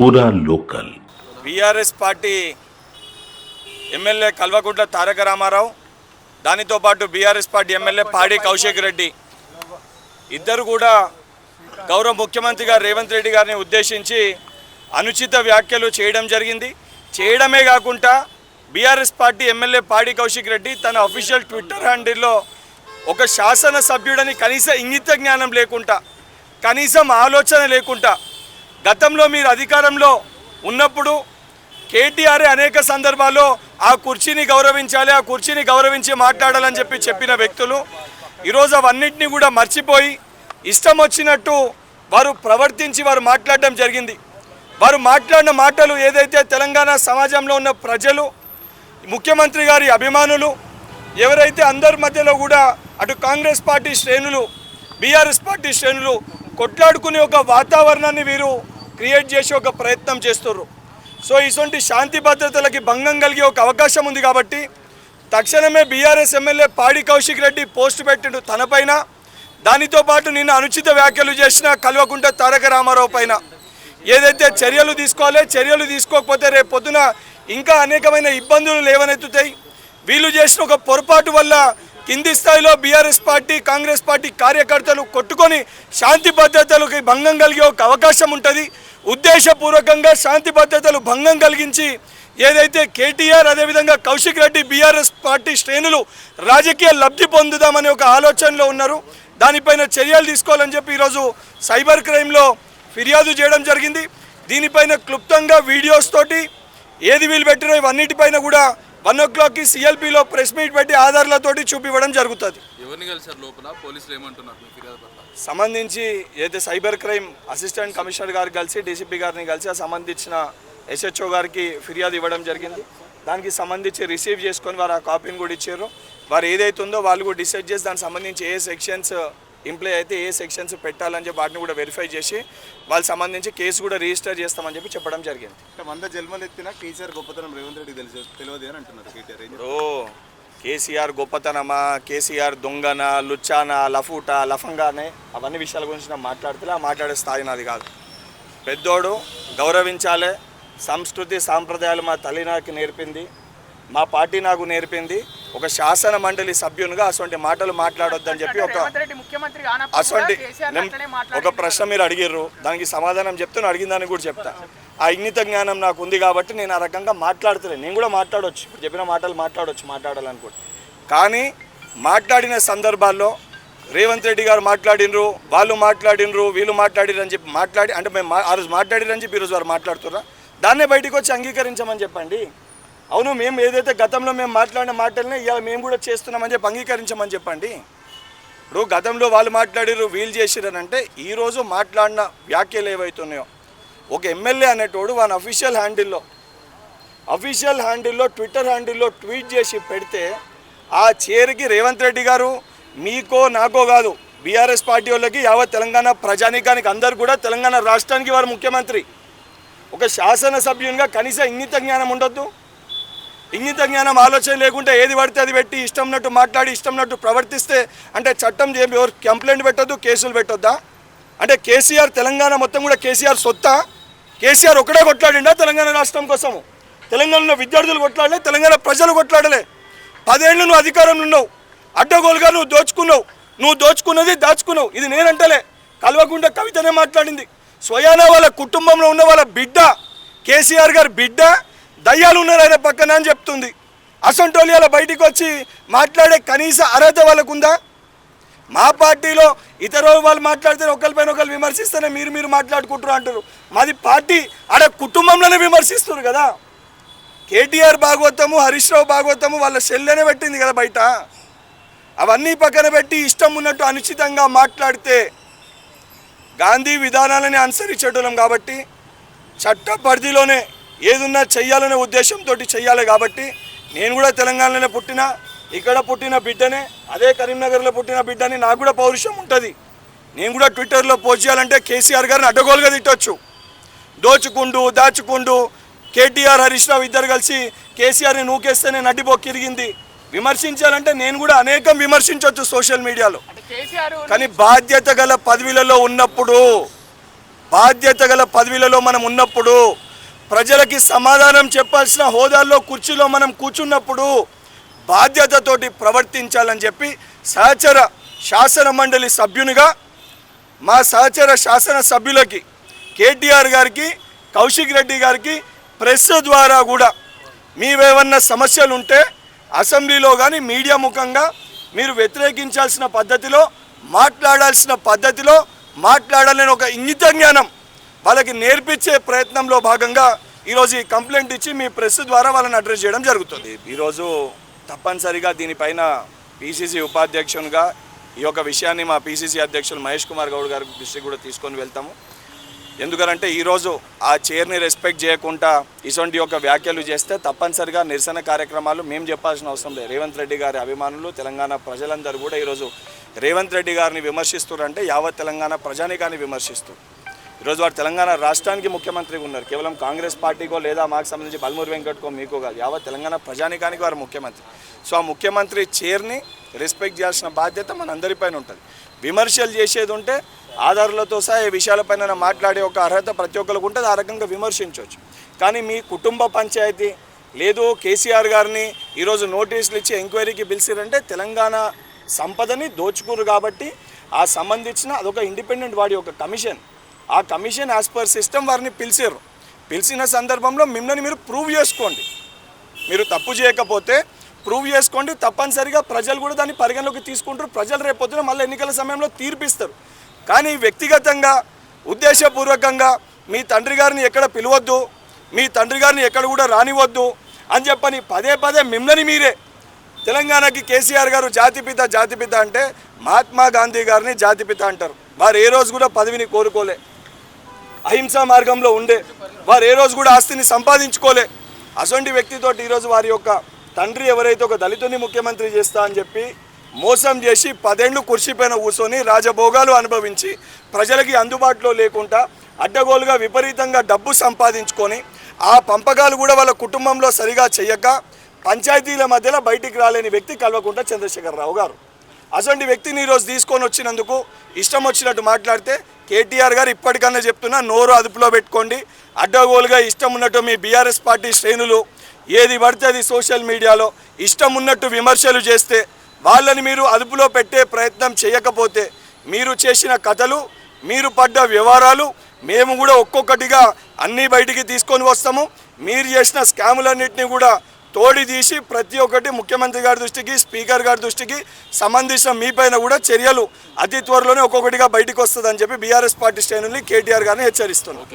पूरा local BRS party MLA Kalvakuntla Taraka Ramarao దానితో పాటు బీఆర్ఎస్ పార్టీ ఎమ్మెల్యే పాడి కౌశిక్ రెడ్డి ఇద్దరు కూడా గౌరవ ముఖ్యమంత్రి గారు రేవంత్ రెడ్డి గారిని ఉద్దేశించి అనుచిత వ్యాఖ్యలు చేయడం జరిగింది. చేయడమే కాకుండా బీఆర్ఎస్ పార్టీ ఎమ్మెల్యే పాడి కౌశిక్ రెడ్డి తన అఫీషియల్ ట్విట్టర్ హ్యాండిల్లో ఒక శాసన సభ్యుడని కనీస ఇంగిత జ్ఞానం లేకుండా, కనీసం ఆలోచన లేకుండా, గతంలో మీరు అధికారంలో ఉన్నప్పుడు కేటీఆర్ అనేక సందర్భాల్లో ఆ కుర్చీని గౌరవించాలి, ఆ కుర్చీని గౌరవించి మాట్లాడాలని చెప్పిన వ్యక్తులు ఈరోజు అవన్నింటినీ కూడా మర్చిపోయి ఇష్టం వచ్చినట్టు వారు ప్రవర్తించి వారు మాట్లాడడం జరిగింది. వారు మాట్లాడిన మాటలు ఏదైతే తెలంగాణ సమాజంలో ఉన్న ప్రజలు, ముఖ్యమంత్రి గారి అభిమానులు ఎవరైతే అందరి మధ్యలో కూడా అటు కాంగ్రెస్ పార్టీ శ్రేణులు బీఆర్ఎస్ పార్టీ శ్రేణులు కొట్లాడుకునే ఒక వాతావరణాన్ని వీరు క్రియేట్ చేసి ఒక ప్రయత్నం చేస్తున్నారు. సో ఇటువంటి శాంతి భద్రతలకి భంగం కలిగే ఒక అవకాశం ఉంది కాబట్టి తక్షణమే బీఆర్ఎస్ ఎమ్మెల్యే పాడి కౌశిక్ రెడ్డి పోస్టు పెట్టిండు తన పైన, దానితో పాటు నిన్న అనుచిత వ్యాఖ్యలు చేసిన కల్వకుంట్ల తారక రామారావు పైన ఏదైతే చర్యలు తీసుకోవాలి, చర్యలు తీసుకోకపోతే రేపు పొద్దున ఇంకా అనేకమైన ఇబ్బందులు లేవనెత్తుతాయి. వీళ్ళు చేసిన ఒక పొరపాటు వల్ల కింది స్థాయిలో బీఆర్ఎస్ పార్టీ కాంగ్రెస్ పార్టీ కార్యకర్తలు కొట్టుకొని శాంతి భద్రతలకు భంగం కలిగే ఒక అవకాశం ఉంటుంది. ఉద్దేశపూర్వకంగా శాంతి భద్రతలు భంగం కలిగించి ఏదైతే కేటీఆర్ అదేవిధంగా కౌశిక్ రెడ్డి బీఆర్ఎస్ పార్టీ శ్రేణులు రాజకీయ లబ్ధి పొందుదామనే ఒక ఆలోచనలో ఉన్నారు. దానిపైన చర్యలు తీసుకోవాలని చెప్పి ఈరోజు సైబర్ క్రైమ్లో ఫిర్యాదు చేయడం జరిగింది. దీనిపైన క్లుప్తంగా వీడియోస్ తోటి ఏది వీలు పెట్టినో ఇవన్నిటిపైన కూడా 1 o'clockకి సిఎల్పిలో ప్రెస్ మీట్ పెట్టి ఆధారాలతోటి చూపివ్వడం జరుగుతుంది. సంబంధించి ఏదైతే సైబర్ క్రైమ్ అసిస్టెంట్ కమిషనర్ గారు కలిసి డీసీపీ గారిని కలిసి సంబంధించిన ఎస్హెచ్ఓ గారికి ఫిర్యాదు ఇవ్వడం జరిగింది. దానికి సంబంధించి రిసీవ్ చేసుకొని వారు ఆ కాపీని కూడా ఇచ్చారు. వారు ఏదైతే ఉందో వాళ్ళు కూడా డిసైడ్ చేసి దానికి సంబంధించి ఏ సెక్షన్స్ ఇంప్లై అయితే ఏ సెక్షన్స్ పెట్టాలని చెప్పి వాటిని కూడా వెరిఫై చేసి వాళ్ళకి సంబంధించి కేసు కూడా రిజిస్టర్ చేస్తామని చెప్పడం జరిగింది. కేసీఆర్ గొప్పతనం రేవంత్ రెడ్డి తెలియదు అని అంటున్నారు. కేసీఆర్ గొప్పతనమా, కేసీఆర్ దొంగన, లుచ్చానా, లఫూటా, లఫంగానే అవన్నీ విషయాల గురించి నేను మాట్లాడితే ఆ మాట్లాడే స్థాయి నాది కాదు. పెద్దోడు గౌరవించాలి, సంస్కృతి సాంప్రదాయాలు మా తల్లి నాకు నేర్పింది, మా పార్టీ నాకు నేర్పింది. ఒక శాసన మండలి సభ్యునిగా అటువంటి మాటలు మాట్లాడొద్దని చెప్పి ఒక ప్రశ్న మీరు అడిగిర్రు, దానికి సమాధానం చెప్తే అడిగిన దానికి కూడా చెప్తా. ఆ ఇంగిత జ్ఞానం నాకు ఉంది కాబట్టి నేను ఆ రకంగా మాట్లాడతలేను. నేను కూడా మాట్లాడవచ్చు, ఇప్పుడు చెప్పిన మాటలు మాట్లాడాలనుకోండి. కానీ మాట్లాడిన సందర్భాల్లో రేవంత్ రెడ్డి గారు మాట్లాడినరు, వాళ్ళు మాట్లాడినరు, వీళ్ళు మాట్లాడిరు అని చెప్పి అంటే మేము ఆ రోజు మాట్లాడిరని చెప్పి ఈరోజు వారు మాట్లాడుతున్నా, దాన్నే బయటకు వచ్చి అంగీకరించమని చెప్పండి. అవును, మేము ఏదైతే గతంలో మేము మాట్లాడిన మాటలనే ఇవాళ మేము కూడా చేస్తున్నామని చెప్పి అంగీకరించమని చెప్పండి. ఇప్పుడు గతంలో వాళ్ళు మాట్లాడిరు, వీళ్ళు చేసిరని అంటే ఈరోజు మాట్లాడిన వ్యాఖ్యలు ఏవైతున్నాయో ఒక ఎమ్మెల్యే అనేటోడు వాళ్ళ అఫీషియల్ హ్యాండిల్లో ట్విట్టర్ హ్యాండిల్లో ట్వీట్ చేసి పెడితే ఆ చైర్కి రేవంత్ రెడ్డి గారు మీకో నాకో కాదు, బీఆర్ఎస్ పార్టీ వాళ్ళకి యావత్ తెలంగాణ ప్రజానీకానికి అందరు కూడా తెలంగాణ రాష్ట్రానికి వారు ముఖ్యమంత్రి. ఒక శాసనసభ్యునిగా కనీస ఇంగిత జ్ఞానం ఉండొద్దు. ఇంగిత జ్ఞానం ఆలోచన లేకుండా ఏది పడితే అది పెట్టి ఇష్టం ఉన్నట్టు మాట్లాడి ఇష్టం ఉన్నట్టు ప్రవర్తిస్తే అంటే చట్టం ఎవరు కంప్లైంట్ పెట్టొద్దు, కేసులు పెట్టొద్దా? అంటే కేసీఆర్ తెలంగాణ మొత్తం కూడా కేసీఆర్ సొత్తా? కేసీఆర్ ఒకటే కొట్లాడిండా తెలంగాణ రాష్ట్రం కోసము? తెలంగాణలో విద్యార్థులు కొట్లాడలే, తెలంగాణ ప్రజలు కొట్లాడలే. 10 ఏళ్ళు నువ్వు అధికారంలో ఉన్నావు, అడ్డగోలుగా నువ్వు దోచుకున్నది దాచుకున్నావు. ఇది నేనంటలే, కల్వకుంట్ల కవితనే మాట్లాడింది. స్వయానా వాళ్ళ కుటుంబంలో ఉన్న వాళ్ళ బిడ్డ, కేసీఆర్ గారి బిడ్డ దయ్యాలు ఉన్నారు ఆయన పక్కన అని చెప్తుంది. అసంటోలియాల బయటికి వచ్చి మాట్లాడే కనీస అర్హత వాళ్ళకు ఉందా? మా పార్టీలో ఇతర వాళ్ళు మాట్లాడితే ఒకరిపైన ఒకరు విమర్శిస్తేనే మీరు మాట్లాడుకుంటారు అంటారు. మాది పార్టీ ఆడ కుటుంబంలోనే విమర్శిస్తున్నారు కదా. కేటీఆర్ భాగవతము, హరీష్ రావు భాగవతము వాళ్ళ సెల్లనే పెట్టింది కదా బయట. అవన్నీ పక్కన పెట్టి ఇష్టం ఉన్నట్టు అనుచితంగా మాట్లాడితే గాంధీ విధానాలని అనుసరించడం కాబట్టి చట్ట పరిధిలోనే ఏదున్నా చెయ్యాలనే ఉద్దేశంతో చెయ్యాలి. కాబట్టి నేను కూడా తెలంగాణలోనే పుట్టిన, ఇక్కడ పుట్టిన బిడ్డనే, అదే కరీంనగర్లో పుట్టిన బిడ్డని, నాకు కూడా పౌరుషం ఉంటుంది. నేను కూడా ట్విట్టర్లో పోస్ట్ చేయాలంటే కేసీఆర్ గారిని అడ్డగోలుగా తిట్టొచ్చు. దాచుకుంటూ కేటీఆర్ హరీష్ రావు ఇద్దరు కలిసి కేసీఆర్ని నూకేస్తేనే నడ్డిపోకిరిగింది. విమర్శించాలంటే నేను కూడా అనేకం విమర్శించవచ్చు సోషల్ మీడియాలో. కానీ బాధ్యత గల పదవిలలో ఉన్నప్పుడు బాధ్యత గల పదవిలలో మనం ఉన్నప్పుడు, ప్రజలకి సమాధానం చెప్పాల్సిన హోదాల్లో కుర్చీలో మనం కూర్చున్నప్పుడు బాధ్యతతోటి ప్రవర్తించాలని చెప్పి సహచర శాసన మండలి సభ్యునిగా మా సహచర శాసన సభ్యులకి కేటీఆర్ గారికి, కౌశిక్ రెడ్డి గారికి ప్రెస్ ద్వారా కూడా మీవేమన్నా సమస్యలు ఉంటే అసెంబ్లీలో కానీ మీడియా ముఖంగా మీరు వ్యతిరేకించాల్సిన పద్ధతిలో, మాట్లాడాల్సిన పద్ధతిలో మాట్లాడాలని ఒక ఇంగిత జ్ఞానం వాళ్ళకి నేర్పించే ప్రయత్నంలో భాగంగా ఈరోజు ఈ కంప్లైంట్ ఇచ్చి మీ ప్రెస్ ద్వారా వాళ్ళని అడ్రస్ చేయడం జరుగుతుంది. ఈరోజు తప్పనిసరిగా దీనిపైన పిసిసి ఉపాధ్యక్షునిగా ఈ యొక్క విషయాన్ని మా పిసిసి అధ్యక్షులు మహేష్ కుమార్ గౌడ్ గారి దృష్టికి కూడా తీసుకొని వెళ్తాము. ఎందుకంటే ఈరోజు ఆ చైర్ని రెస్పెక్ట్ చేయకుండా ఇటువంటి యొక్క వ్యాఖ్యలు చేస్తే తప్పనిసరిగా నిరసన కార్యక్రమాలు మేము చెప్పాల్సిన అవసరం లేదు. రేవంత్ రెడ్డి గారి అభిమానులు, తెలంగాణ ప్రజలందరూ కూడా ఈరోజు రేవంత్ రెడ్డి గారిని విమర్శిస్తున్నారంటే యావత్ తెలంగాణ ప్రజానికాన్ని విమర్శిస్తారు. ఈరోజు వారు తెలంగాణ రాష్ట్రానికి ముఖ్యమంత్రిగా ఉన్నారు. కేవలం కాంగ్రెస్ పార్టీకో లేదా మాకు సంబంధించి బల్మూరి వెంకట్కో మీకో కాదు, యావత్ తెలంగాణ ప్రజానికానికి వారు ముఖ్యమంత్రి. సో ఆ ముఖ్యమంత్రి చైర్ని రెస్పెక్ట్ చేయాల్సిన బాధ్యత మనందరిపైన ఉంటుంది. విమర్శలు చేసేది ఉంటే ఆధారాలతో సహా ఈ విషయాలపైన మాట్లాడే ఒక అర్హత ప్రతి ఒక్కరికి ఉంటుంది. ఆ రకంగా విమర్శించవచ్చు. కానీ మీ కుటుంబ పంచాయతీ లేదు కేసీఆర్ గారిని ఈరోజు నోటీసులు ఇచ్చి ఎంక్వైరీకి పిలిచిరంటే తెలంగాణ సంపదని దోచుకురు కాబట్టి ఆ సంబంధించిన అదొక ఇండిపెండెంట్ బాడీ, ఒక కమిషన్. ఆ కమిషన్ యాజ్ పర్ సిస్టమ్ వారిని పిలిచారు. పిలిచిన సందర్భంలో మిమ్మల్ని మీరు ప్రూవ్ చేసుకోండి. మీరు తప్పు చేయకపోతే ప్రూవ్ చేసుకోండి. తప్పనిసరిగా ప్రజలు కూడా దాన్ని పరిగణలోకి తీసుకుంటారు. ప్రజలు రేపొద్దున మళ్ళీ ఎన్నికల సమయంలో తీర్పిస్తారు. కానీ వ్యక్తిగతంగా ఉద్దేశపూర్వకంగా మీ తండ్రి గారిని ఎక్కడ పిలవద్దు, మీ తండ్రి గారిని ఎక్కడ కూడా రానివద్దు అని చెప్పని పదే పదే మిమ్మల్ని మీరే తెలంగాణకి కేసీఆర్ గారు జాతిపిత జాతిపిత అంటే మహాత్మా గాంధీ గారిని జాతిపిత అంటారు. వారు ఏ రోజు కూడా పదవిని కోరుకోలే, అహింసా మార్గంలో ఉండే వారు ఏ రోజు కూడా ఆస్తిని సంపాదించుకోలే. అసొంటి వ్యక్తితోటి ఈరోజు వారి యొక్క తండ్రి ఎవరైతే ఒక దళితుని ముఖ్యమంత్రి చేస్తా అని చెప్పి మోసం చేసి 10 ఏళ్ళు కుర్చీపైన కూర్చొని రాజభోగాలు అనుభవించి ప్రజలకి అందుబాటులో లేకుండా అడ్డగోలుగా విపరీతంగా డబ్బు సంపాదించుకొని ఆ పంపకాలు కూడా వాళ్ళ కుటుంబంలో సరిగా చేయక పంచాయతీల మధ్యలో బయటికి రాలేని వ్యక్తి కల్వకుంట్ల చంద్రశేఖరరావు గారు. అసలు వ్యక్తిని ఈరోజు తీసుకొని వచ్చినందుకు ఇష్టం వచ్చినట్టు మాట్లాడితే కేటీఆర్ గారు ఇప్పటికన్నా చెప్తున్నా, నోరు అదుపులో పెట్టుకోండి. అడ్డగోలుగా ఇష్టం ఉన్నట్టు మీ బీఆర్ఎస్ పార్టీ శ్రేణులు ఏది పడితే అది సోషల్ మీడియాలో ఇష్టం ఉన్నట్టు విమర్శలు చేస్తే వాళ్ళని మీరు అదుపులో పెట్టే ప్రయత్నం చేయకపోతే మీరు చేసిన కథలు, మీరు పడ్డ వ్యవహారాలు మేము కూడా ఒక్కొక్కటిగా అన్నీ బయటికి తీసుకొని వస్తాము. మీరు చేసిన స్కాములన్నింటినీ కూడా తోడి తీసి ప్రతి ఒక్కటి ముఖ్యమంత్రి గారి దృష్టికి, స్పీకర్ గారి దృష్టికి సంబంధించిన మీపైన కూడా చర్యలు అతి త్వరలోనే ఒక్కొక్కటిగా బయటకు వస్తుందని చెప్పి బీఆర్ఎస్ పార్టీ శ్రేణుల్ని కేటీఆర్ గారిని హెచ్చరిస్తున్నాను.